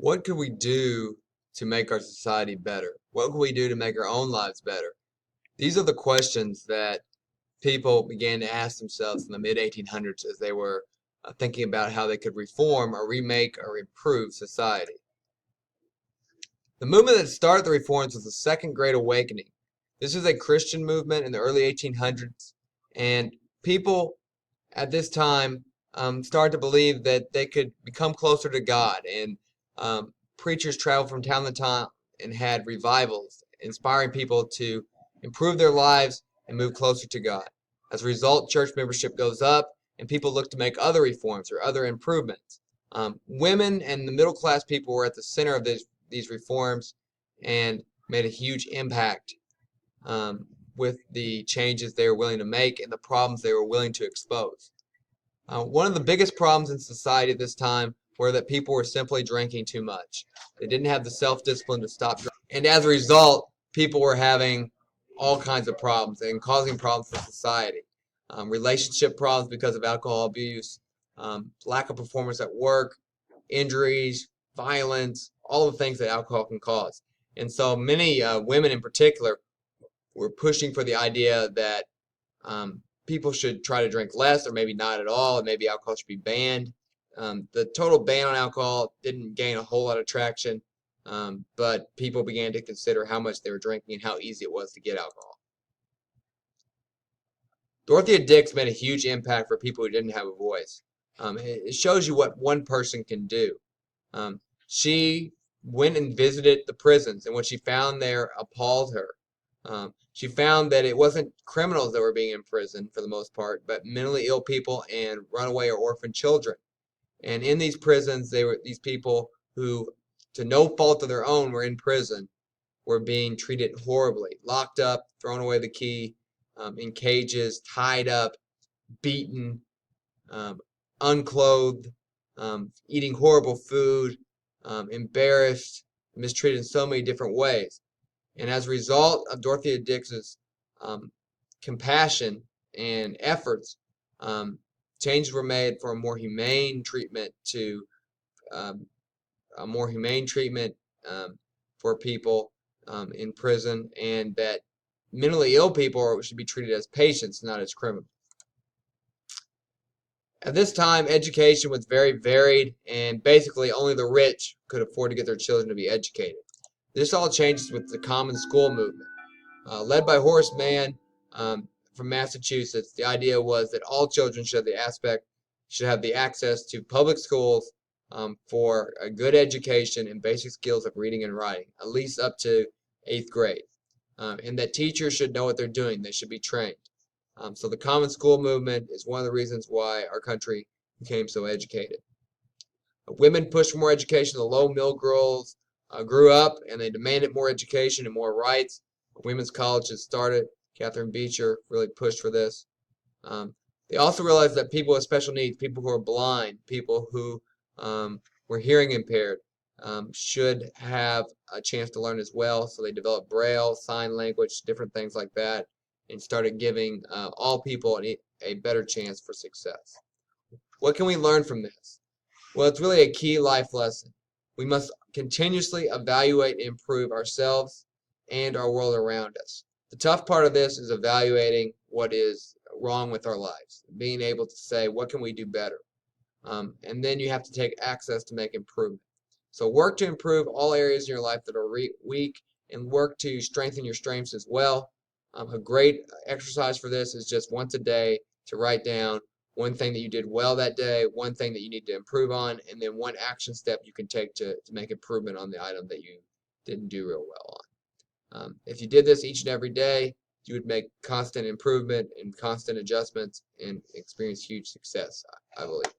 What could we do to make our society better? What could we do to make our own lives better? These are the questions that people began to ask themselves in the mid 1800s as they were thinking about how they could reform or remake or improve society. The movement that started the reforms was the Second Great Awakening. This is a Christian movement in the early 1800s, and people at this time started to believe that they could become closer to God, and preachers traveled from town to town and had revivals, inspiring people to improve their lives and move closer to God. As a result, church membership goes up, and people look to make other reforms or other improvements. Women and the middle class people were at the center of these reforms and made a huge impact with the changes they were willing to make and the problems they were willing to expose. One of the biggest problems in society at this time were that people were simply drinking too much. They didn't have the self-discipline to stop drinking. And as a result, people were having all kinds of problems and causing problems for society. Relationship problems because of alcohol abuse, lack of performance at work, injuries, violence, all the things that alcohol can cause. And so many women in particular were pushing for the idea that people should try to drink less or maybe not at all, and maybe alcohol should be banned. The total ban on alcohol didn't gain a whole lot of traction, but people began to consider how much they were drinking and how easy it was to get alcohol. Dorothea Dix made a huge impact for people who didn't have a voice. It shows you what one person can do. She went and visited the prisons, and what she found there appalled her. She found that it wasn't criminals that were being imprisoned for the most part, but mentally ill people and runaway or orphan children. And in these prisons, they were these people who, to no fault of their own, were in prison, were being treated horribly, locked up, thrown away the key, in cages, tied up, beaten, unclothed, eating horrible food, embarrassed, mistreated in so many different ways. And as a result of Dorothea Dix's compassion and efforts, changes were made for a more humane treatment for people in prison, and that mentally ill people should be treated as patients, not as criminals. At this time, education was very varied, and basically only the rich could afford to get their children to be educated. This all changes with the Common School movement. Led by Horace Mann from Massachusetts, the idea was that all children should have the access to public schools for a good education and basic skills of reading and writing, at least up to 8th grade. And that teachers should know what they're doing. They should be trained. So the Common School movement is one of the reasons why our country became so educated. Women pushed for more education. The low mill girls grew up, and they demanded more education and more rights. Women's colleges started. Catherine Beecher really pushed for this. They also realized that people with special needs, people who are blind, people who were hearing impaired, should have a chance to learn as well. So they developed Braille, sign language, different things like that, and started giving all people a better chance for success. What can we learn from this? Well, it's really a key life lesson. We must continuously evaluate and improve ourselves and our world around us. The tough part of this is evaluating what is wrong with our lives, being able to say, what can we do better? And then you have to take access to make improvement. So work to improve all areas in your life that are weak, and work to strengthen your strengths as well. A great exercise for this is just once a day to write down one thing that you did well that day, one thing that you need to improve on, and then one action step you can take to make improvement on the item that you didn't do real well on. If you did this each and every day, you would make constant improvement and constant adjustments and experience huge success, I believe.